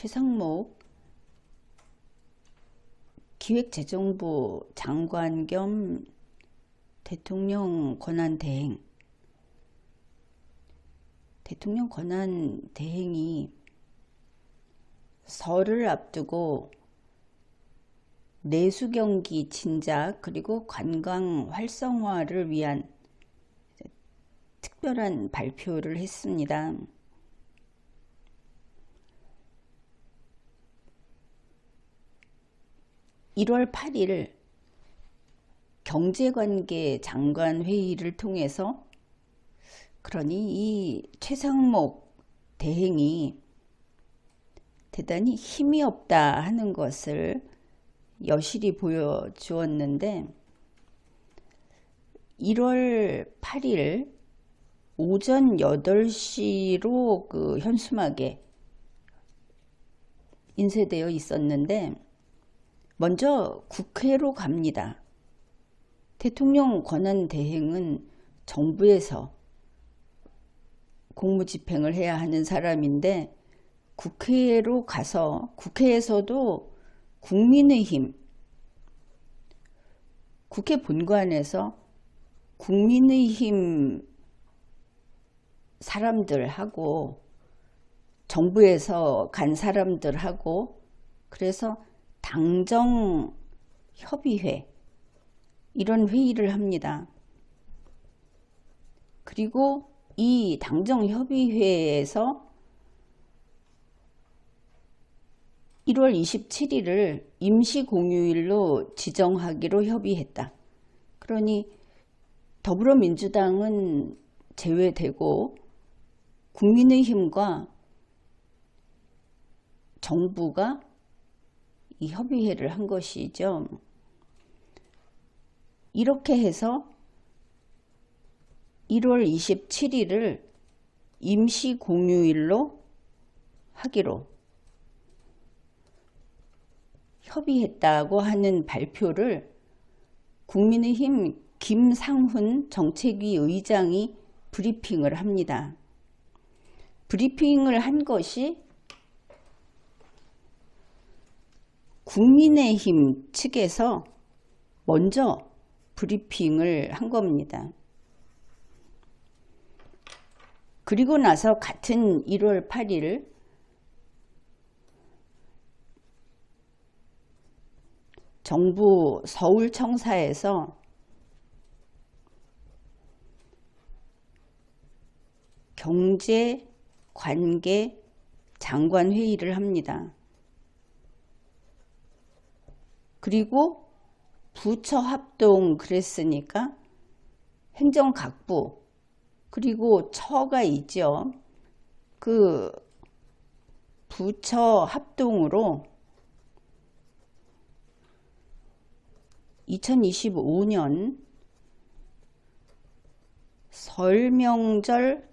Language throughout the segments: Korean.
최상목 기획재정부 장관 겸 대통령 권한대행. 대통령 권한대행이 설을 앞두고 내수경기 진작 그리고 관광 활성화를 위한 특별한 발표를 했습니다. (1월 8일) 경제관계 장관 회의를 통해서, 그러니 이 최상목 대행이 대단히 힘이 없다 하는 것을 여실히 보여주었는데, 1월 8일 오전 8시로 그 현수막에 인쇄되어 있었는데, 먼저 국회로 갑니다. 대통령 권한대행은 정부에서 공무집행을 해야 하는 사람인데, 국회로 가서 국회에서도 국민의힘, 국회 본관에서 국민의힘 사람들하고 정부에서 간 사람들하고, 그래서 당정협의회 이런 회의를 합니다. 그리고 이 당정협의회에서 1월 27일을 임시공휴일로 지정하기로 협의했다. 그러니 더불어민주당은 제외되고 국민의힘과 정부가 이 협의회를 한 것이죠. 이렇게 해서 1월 27일을 임시공휴일로 하기로 협의했다고 하는 발표를 국민의힘 김상훈 정책위 의장이 브리핑을 합니다. 브리핑을 한 것이 국민의힘 측에서 먼저 브리핑을 한 겁니다. 그리고 나서 같은 1월 8일 정부 서울청사에서 경제관계 장관 회의를 합니다. 그리고 부처 합동 그랬으니까 행정각부 그리고 처가 있죠. 그 부처 합동으로 2025년 설 명절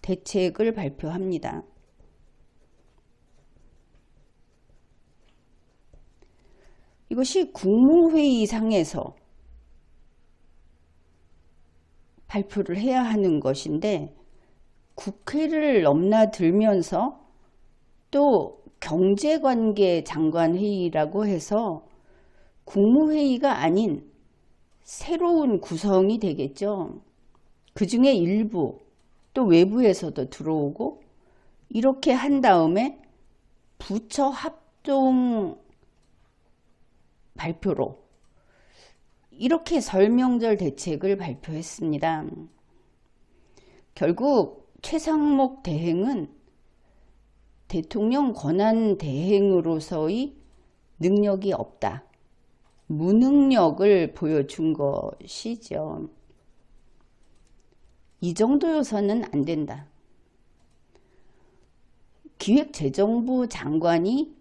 대책을 발표합니다. 이것이 국무회의상에서 발표를 해야 하는 것인데, 국회를 넘나들면서 또 경제관계 장관회의라고 해서 국무회의가 아닌 새로운 구성이 되겠죠. 그 중에 일부 또 외부에서도 들어오고, 이렇게 한 다음에 부처 합동 발표로 이렇게 설명절 대책을 발표했습니다. 결국 최상목 대행은 대통령 권한 대행으로서의 능력이 없다, 무능력을 보여준 것이죠. 이 정도여서는 안 된다. 기획재정부 장관이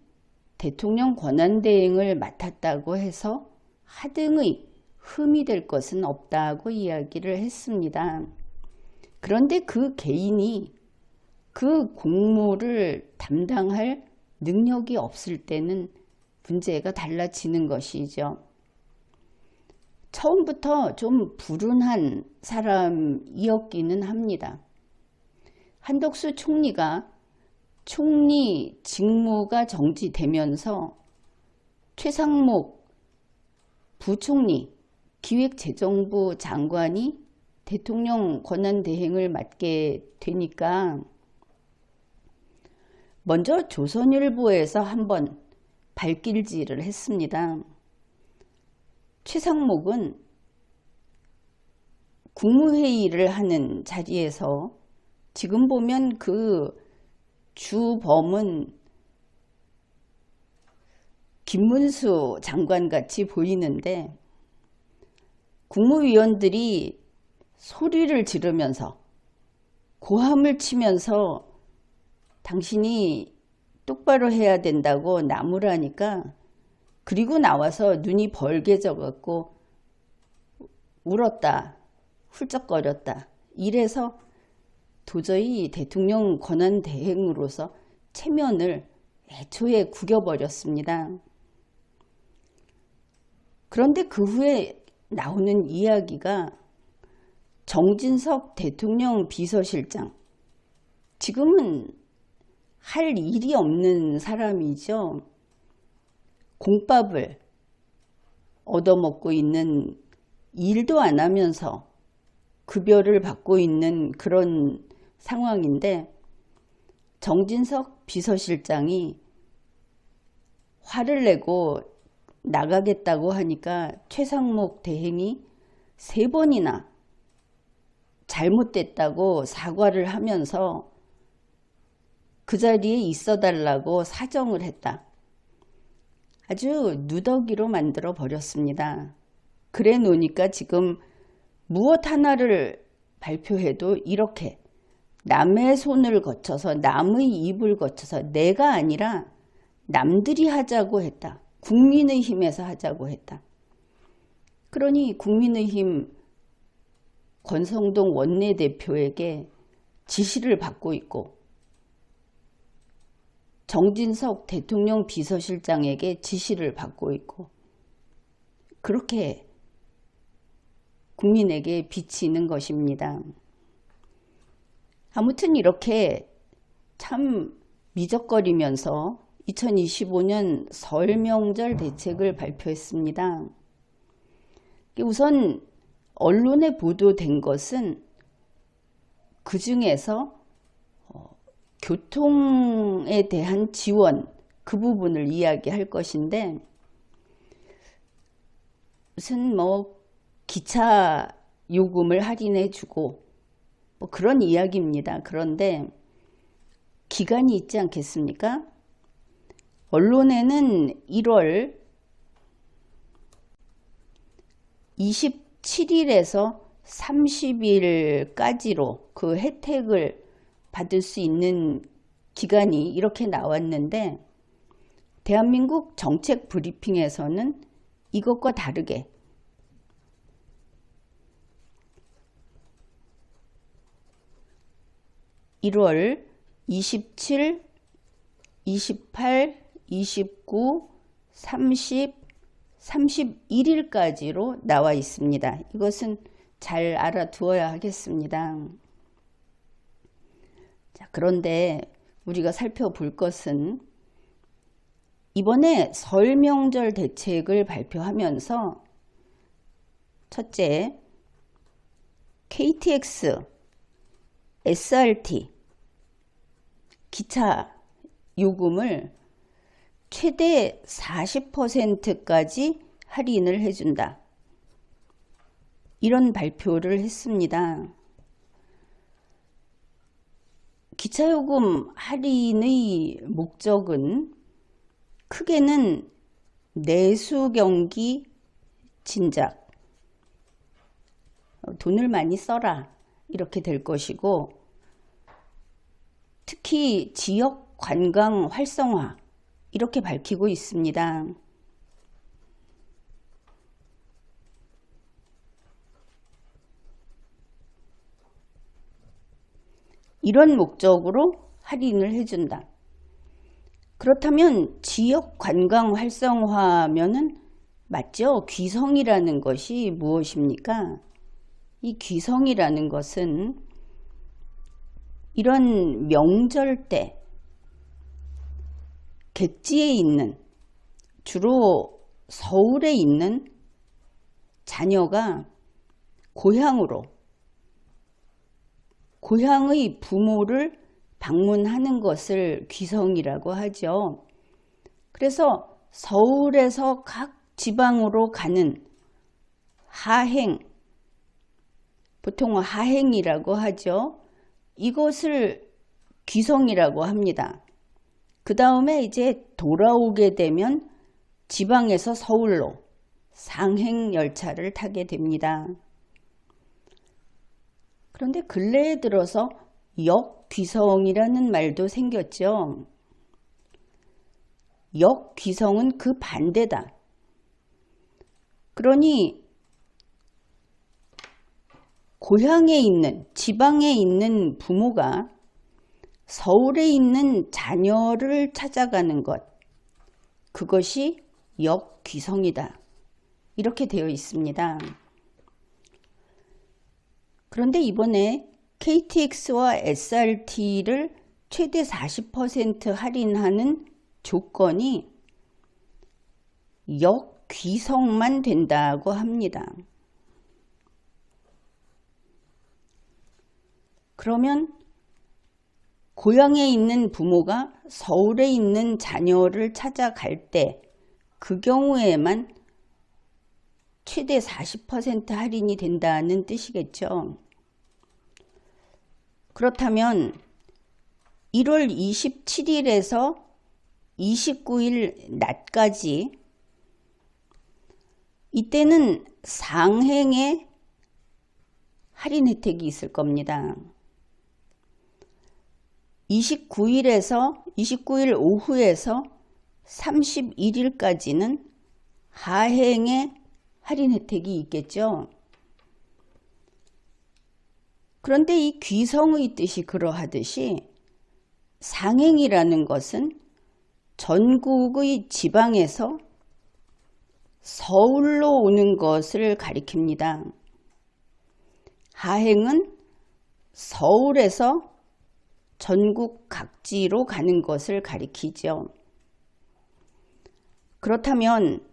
대통령 권한대행을 맡았다고 해서 하등의 흠이 될 것은 없다고 이야기를 했습니다. 그런데 그 개인이 그 공무를 담당할 능력이 없을 때는 문제가 달라지는 것이죠. 처음부터 좀 불운한 사람이었기는 합니다. 한덕수 총리가 총리 직무가 정지되면서 최상목 부총리 기획재정부 장관이 대통령 권한대행을 맡게 되니까 먼저 조선일보에서 한번 발길질을 했습니다. 최상목은 국무회의를 하는 자리에서 지금 보면 그 주범은 김문수 장관 같이 보이는데 국무위원들이 소리를 지르면서 고함을 치면서 당신이 똑바로 해야 된다고 나무라니까 그리고 나와서 눈이 벌게져 갖고 울었다, 훌쩍거렸다. 이래서 도저히 대통령 권한대행으로서 체면을 애초에 구겨버렸습니다. 그런데 그 후에 나오는 이야기가 정진석 대통령 비서실장, 지금은 할 일이 없는 사람이죠. 공밥을 얻어먹고 있는, 일도 안 하면서 급여를 받고 있는 그런 상황인데 정진석 비서실장이 화를 내고 나가겠다고 하니까 최상목 대행이 3번이나 잘못됐다고 사과를 하면서 그 자리에 있어 달라고 사정을 했다. 아주 누더기로 만들어 버렸습니다. 그래 놓으니까 지금 무엇 하나를 발표해도 이렇게 남의 손을 거쳐서 남의 입을 거쳐서 내가 아니라 남들이 하자고 했다. 국민의힘에서 하자고 했다. 그러니 국민의힘 권성동 원내대표에게 지시를 받고 있고 정진석 대통령 비서실장에게 지시를 받고 있고 그렇게 국민에게 비치는 것입니다. 아무튼 이렇게 참 미적거리면서 2025년 설 명절 대책을 발표했습니다. 우선 언론에 보도된 것은 그 중에서 교통에 대한 지원, 그 부분을 이야기할 것인데 무슨 기차 요금을 할인해 주고 그런 이야기입니다. 그런데 기간이 있지 않겠습니까? 언론에는 1월 27일에서 30일까지로 그 혜택을 받을 수 있는 기간이 이렇게 나왔는데 대한민국 정책 브리핑에서는 이것과 다르게 1월 27, 28, 29, 30, 31일까지로 나와 있습니다. 이것은 잘 알아두어야 하겠습니다. 자, 그런데 우리가 살펴볼 것은 이번에 설 명절 대책을 발표하면서 첫째, KTX, SRT, 기차 요금을 최대 40%까지 할인을 해준다. 이런 발표를 했습니다. 기차요금 할인의 목적은 크게는 내수 경기 진작, 돈을 많이 써라 이렇게 될 것이고 특히 지역 관광 활성화 이렇게 밝히고 있습니다. 이런 목적으로 할인을 해준다. 그렇다면 지역 관광 활성화면은 맞죠? 귀성이라는 것이 무엇입니까? 이 귀성이라는 것은 이런 명절 때 객지에 있는, 주로 서울에 있는 자녀가 고향의 부모를 방문하는 것을 귀성이라고 하죠. 그래서 서울에서 각 지방으로 가는 하행, 보통 하행이라고 하죠. 이것을 귀성이라고 합니다. 그 다음에 이제 돌아오게 되면 지방에서 서울로 상행 열차를 타게 됩니다. 그런데 근래에 들어서 역귀성이라는 말도 생겼죠. 역귀성은 그 반대다. 그러니 고향에 있는, 지방에 있는 부모가 서울에 있는 자녀를 찾아가는 것, 그것이 역귀성이다. 이렇게 되어 있습니다. 그런데 이번에 KTX와 SRT를 최대 40% 할인하는 조건이 역귀성만 된다고 합니다. 그러면 고향에 있는 부모가 서울에 있는 자녀를 찾아갈 때 그 경우에만 최대 40% 할인이 된다는 뜻이겠죠. 그렇다면 1월 27일에서 29일 낮까지 이때는 상행의 할인 혜택이 있을 겁니다. 29일 오후에서 31일까지는 하행의 할인 혜택이 있겠죠. 그런데 이 귀성의 뜻이 그러하듯이 상행이라는 것은 전국의 지방에서 서울로 오는 것을 가리킵니다. 하행은 서울에서 전국 각지로 가는 것을 가리키죠. 그렇다면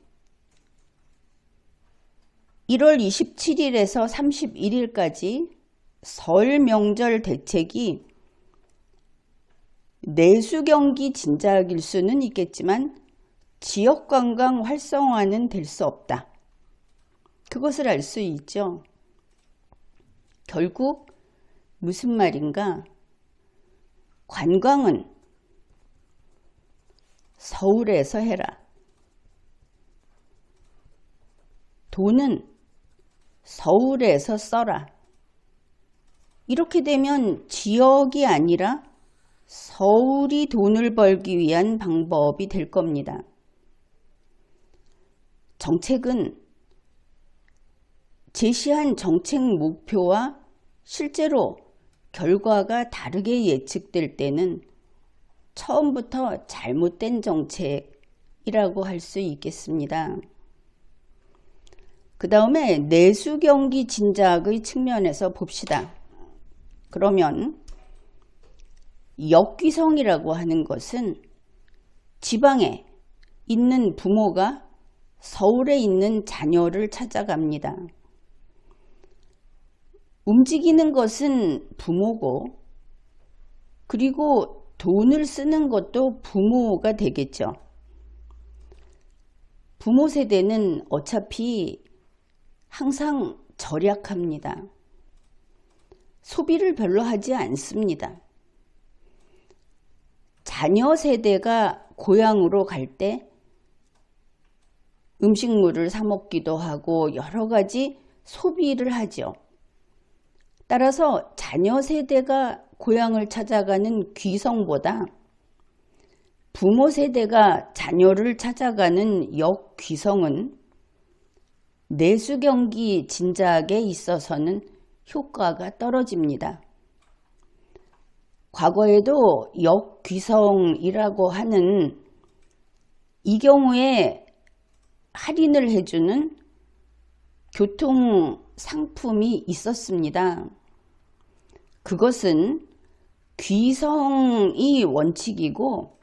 1월 27일에서 31일까지 설 명절 대책이 내수 경기 진작일 수는 있겠지만 지역 관광 활성화는 될 수 없다. 그것을 알 수 있죠. 결국 무슨 말인가? 관광은 서울에서 해라. 돈은 서울에서 써라. 이렇게 되면 지역이 아니라 서울이 돈을 벌기 위한 방법이 될 겁니다. 정책은 제시한 정책 목표와 실제로 결과가 다르게 예측될 때는 처음부터 잘못된 정책이라고 할 수 있겠습니다. 그 다음에 내수 경기 진작의 측면에서 봅시다. 그러면 역귀성이라고 하는 것은 지방에 있는 부모가 서울에 있는 자녀를 찾아갑니다. 움직이는 것은 부모고, 그리고 돈을 쓰는 것도 부모가 되겠죠. 부모 세대는 어차피 항상 절약합니다. 소비를 별로 하지 않습니다. 자녀 세대가 고향으로 갈 때 음식물을 사 먹기도 하고 여러 가지 소비를 하죠. 따라서 자녀 세대가 고향을 찾아가는 귀성보다 부모 세대가 자녀를 찾아가는 역귀성은 내수 경기 진작에 있어서는 효과가 떨어집니다. 과거에도 역귀성이라고 하는 이 경우에 할인을 해주는 교통 상품이 있었습니다. 그것은 귀성이 원칙이고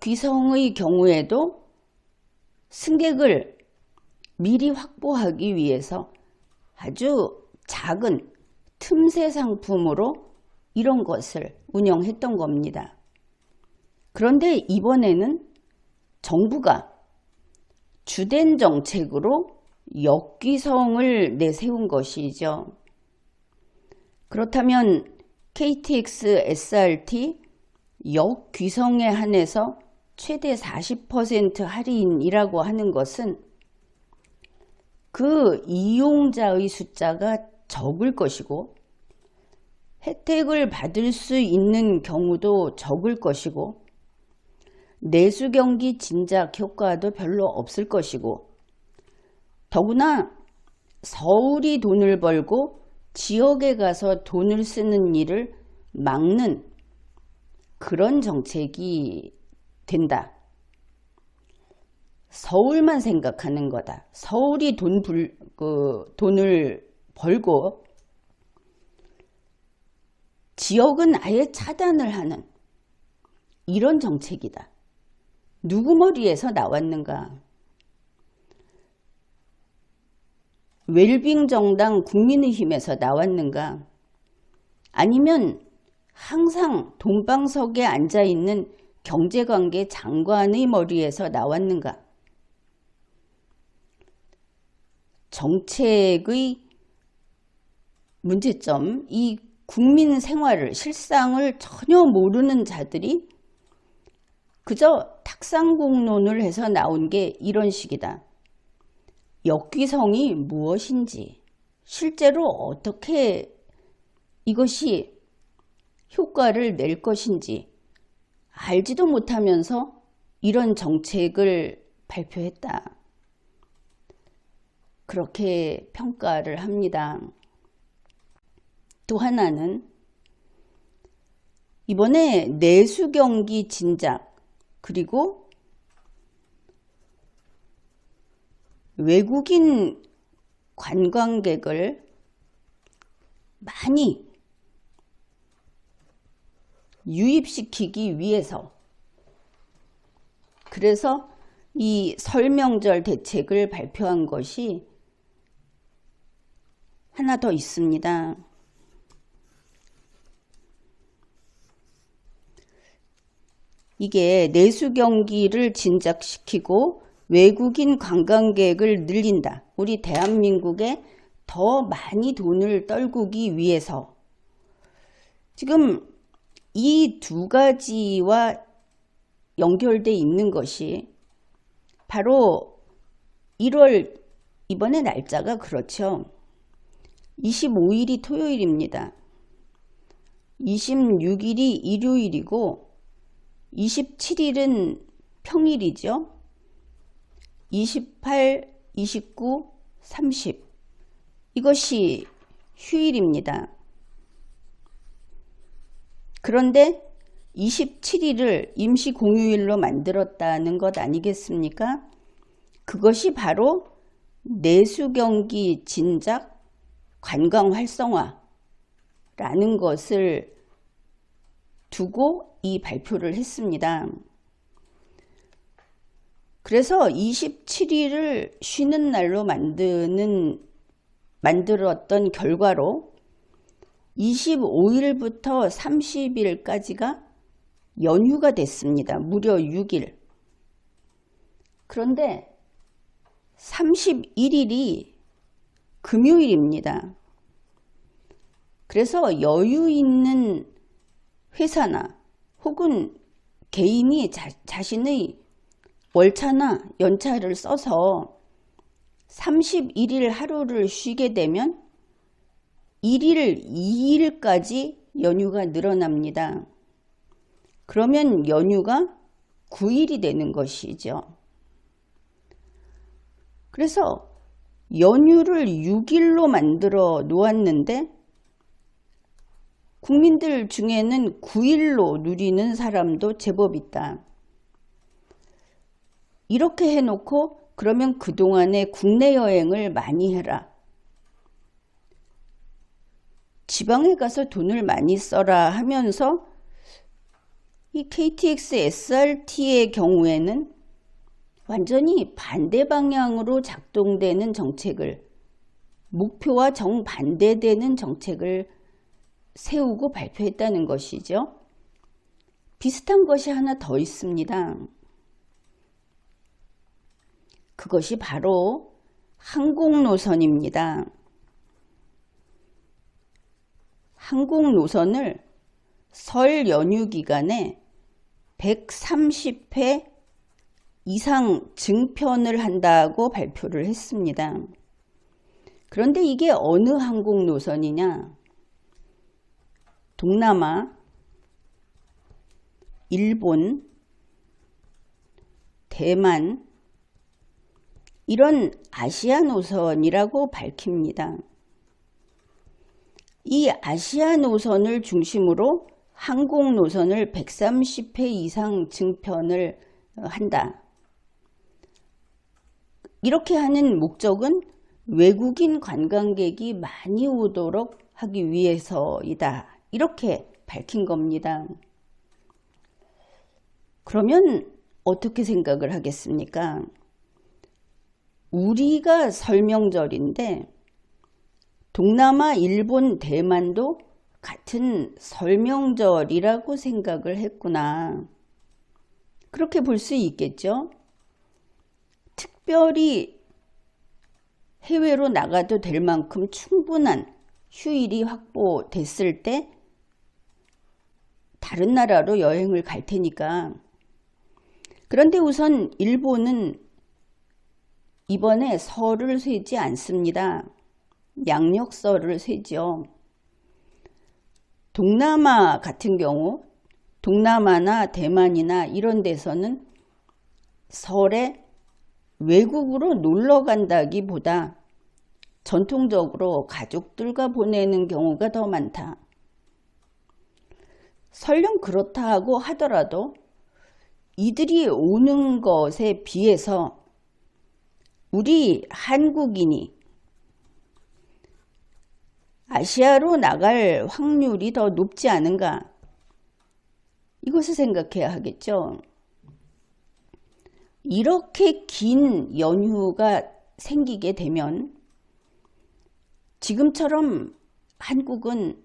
역귀성의 경우에도 승객을 미리 확보하기 위해서 아주 작은 틈새 상품으로 이런 것을 운영했던 겁니다. 그런데 이번에는 정부가 주된 정책으로 역귀성을 내세운 것이죠. 그렇다면 KTX, SRT 역귀성에 한해서 최대 40% 할인이라고 하는 것은 그 이용자의 숫자가 적을 것이고 혜택을 받을 수 있는 경우도 적을 것이고 내수경기 진작 효과도 별로 없을 것이고 더구나 서울이 돈을 벌고 지역에 가서 돈을 쓰는 일을 막는 그런 정책이 된다. 서울만 생각하는 거다. 서울이 돈을 벌고 지역은 아예 차단을 하는 이런 정책이다. 누구 머리에서 나왔는가? 웰빙 정당 국민의힘에서 나왔는가? 아니면 항상 돈방석에 앉아있는 경제관계 장관의 머리에서 나왔는가? 정책의 문제점, 이 국민 생활을, 실상을 전혀 모르는 자들이 그저 탁상공론을 해서 나온 게 이런 식이다. 역귀성이 무엇인지, 실제로 어떻게 이것이 효과를 낼 것인지 알지도 못하면서 이런 정책을 발표했다. 그렇게 평가를 합니다. 또 하나는 이번에 내수경기 진작 그리고 외국인 관광객을 많이 유입시키기 위해서 그래서 이 설명절 대책을 발표한 것이 하나 더 있습니다. 이게 내수 경기를 진작시키고 외국인 관광객을 늘린다. 우리 대한민국에 더 많이 돈을 떨구기 위해서 지금 이 두 가지와 연결되어 있는 것이 바로 1월 이번에 날짜가 그렇죠. 25일이 토요일입니다. 26일이 일요일이고 27일은 평일이죠. 28, 29, 30 이것이 휴일입니다. 그런데 27일을 임시 공휴일로 만들었다는 것 아니겠습니까? 그것이 바로 내수경기 진작 관광 활성화라는 것을 두고 이 발표를 했습니다. 그래서 27일을 쉬는 날로 만들었던 결과로 25일부터 30일까지가 연휴가 됐습니다. 무려 6일. 그런데 31일이 금요일입니다. 그래서 여유 있는 회사나 혹은 개인이 자신의 월차나 연차를 써서 31일 하루를 쉬게 되면 1일, 2일까지 연휴가 늘어납니다. 그러면 연휴가 9일이 되는 것이죠. 그래서 연휴를 6일로 만들어 놓았는데 국민들 중에는 9일로 누리는 사람도 제법 있다. 이렇게 해놓고 그러면 그동안에 국내 여행을 많이 해라. 지방에 가서 돈을 많이 써라 하면서 이 KTX SRT의 경우에는 완전히 반대 방향으로 작동되는 정책을, 목표와 정반대되는 정책을 세우고 발표했다는 것이죠. 비슷한 것이 하나 더 있습니다. 그것이 바로 항공노선입니다. 항공노선을 설 연휴 기간에 130회 이상 증편을 한다고 발표를 했습니다. 그런데 이게 어느 항공노선이냐? 동남아, 일본, 대만, 이런 아시아 노선이라고 밝힙니다. 이 아시아 노선을 중심으로 항공 노선을 130회 이상 증편을 한다. 이렇게 하는 목적은 외국인 관광객이 많이 오도록 하기 위해서이다. 이렇게 밝힌 겁니다. 그러면 어떻게 생각을 하겠습니까? 우리가 설명절인데 동남아, 일본, 대만도 같은 설명절이라고 생각을 했구나. 그렇게 볼 수 있겠죠? 특별히 해외로 나가도 될 만큼 충분한 휴일이 확보됐을 때 다른 나라로 여행을 갈 테니까. 그런데 우선 일본은 이번에 설을 세지 않습니다. 양력설을 세죠. 동남아 같은 경우, 동남아나 대만이나 이런 데서는 설에 외국으로 놀러 간다기보다 전통적으로 가족들과 보내는 경우가 더 많다. 설령 그렇다 하고 하더라도 이들이 오는 것에 비해서 우리 한국인이 아시아로 나갈 확률이 더 높지 않은가? 이것을 생각해야 하겠죠. 이렇게 긴 연휴가 생기게 되면 지금처럼 한국은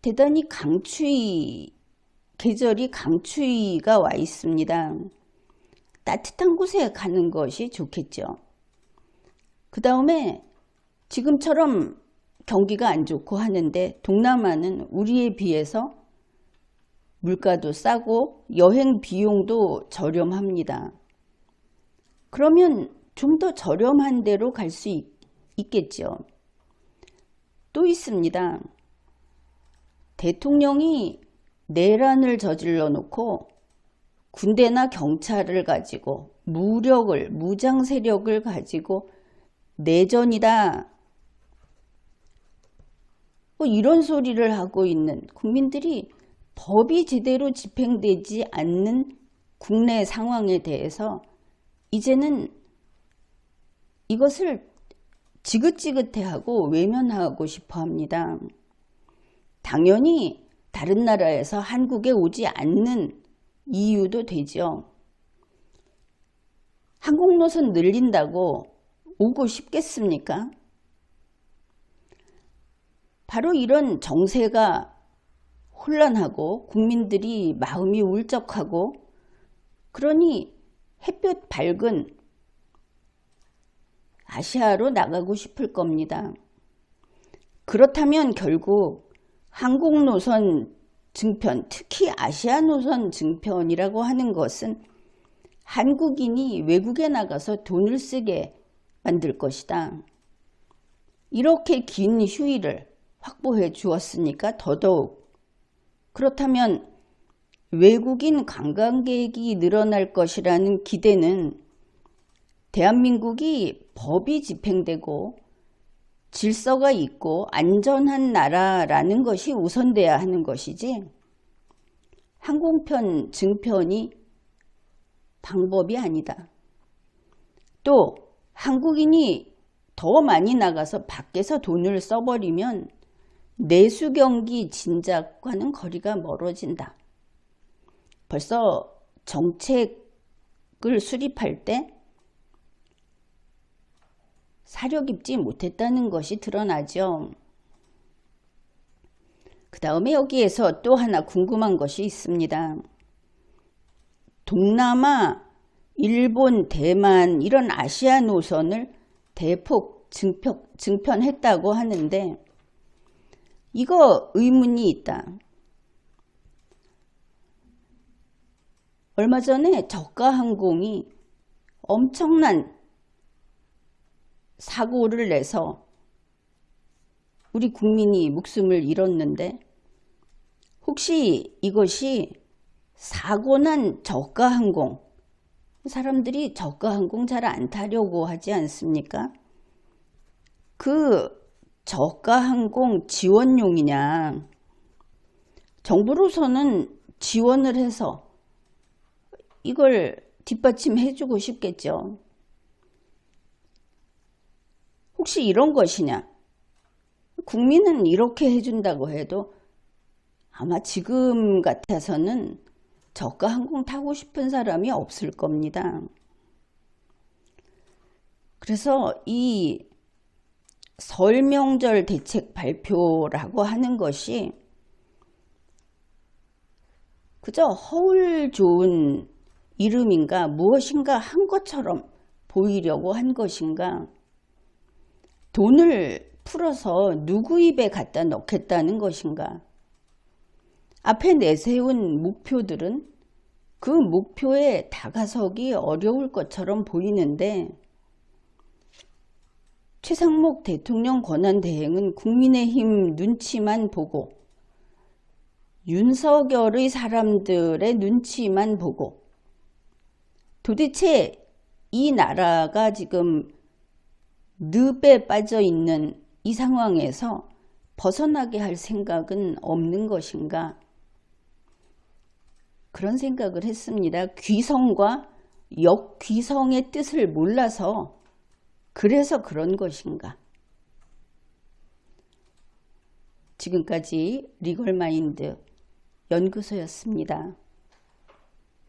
대단히 계절이 강추위가 와 있습니다. 따뜻한 곳에 가는 것이 좋겠죠. 그 다음에 지금처럼 경기가 안 좋고 하는데 동남아는 우리에 비해서 물가도 싸고 여행 비용도 저렴합니다. 그러면 좀 더 저렴한 데로 갈 수 있겠죠. 또 있습니다. 대통령이 내란을 저질러 놓고 군대나 경찰을 가지고 무장 세력을 가지고 내전이다. 이런 소리를 하고 있는 국민들이 법이 제대로 집행되지 않는 국내 상황에 대해서 이제는 이것을 지긋지긋해하고 외면하고 싶어 합니다. 당연히 다른 나라에서 한국에 오지 않는 이유도 되죠. 항공노선 늘린다고 오고 싶겠습니까? 바로 이런 정세가 혼란하고 국민들이 마음이 울적하고 그러니 햇볕 밝은 아시아로 나가고 싶을 겁니다. 그렇다면 결국 항공노선 증편, 특히 아시아 노선 증편이라고 하는 것은 한국인이 외국에 나가서 돈을 쓰게 만들 것이다. 이렇게 긴 휴일을 확보해 주었으니까 더더욱. 그렇다면 외국인 관광객이 늘어날 것이라는 기대는 대한민국이 법이 집행되고 질서가 있고 안전한 나라라는 것이 우선돼야 하는 것이지 항공편 증편이 방법이 아니다. 또 한국인이 더 많이 나가서 밖에서 돈을 써버리면 내수 경기 진작과는 거리가 멀어진다. 벌써 정책을 수립할 때 사려 깊지 못했다는 것이 드러나죠. 그 다음에 여기에서 또 하나 궁금한 것이 있습니다. 동남아, 일본, 대만 이런 아시아 노선을 대폭 증편했다고 하는데 이거 의문이 있다. 얼마 전에 저가항공이 엄청난 사고를 내서 우리 국민이 목숨을 잃었는데 혹시 이것이 사고난 저가항공, 사람들이 저가항공 잘 안 타려고 하지 않습니까? 그 저가항공 지원용이냐, 정부로서는 지원을 해서 이걸 뒷받침해 주고 싶겠죠. 혹시 이런 것이냐? 국민은 이렇게 해준다고 해도 아마 지금 같아서는 저가 항공 타고 싶은 사람이 없을 겁니다. 그래서 이 설 명절 대책 발표라고 하는 것이 그저 허울 좋은 이름인가 무엇인가 한 것처럼 보이려고 한 것인가, 돈을 풀어서 누구 입에 갖다 넣겠다는 것인가, 앞에 내세운 목표들은 그 목표에 다가서기 어려울 것처럼 보이는데 최상목 대통령 권한대행은 국민의힘 눈치만 보고 윤석열의 사람들의 눈치만 보고 도대체 이 나라가 지금 늪에 빠져 있는 이 상황에서 벗어나게 할 생각은 없는 것인가? 그런 생각을 했습니다. 귀성과 역귀성의 뜻을 몰라서 그래서 그런 것인가? 지금까지 리걸마인드 연구소였습니다.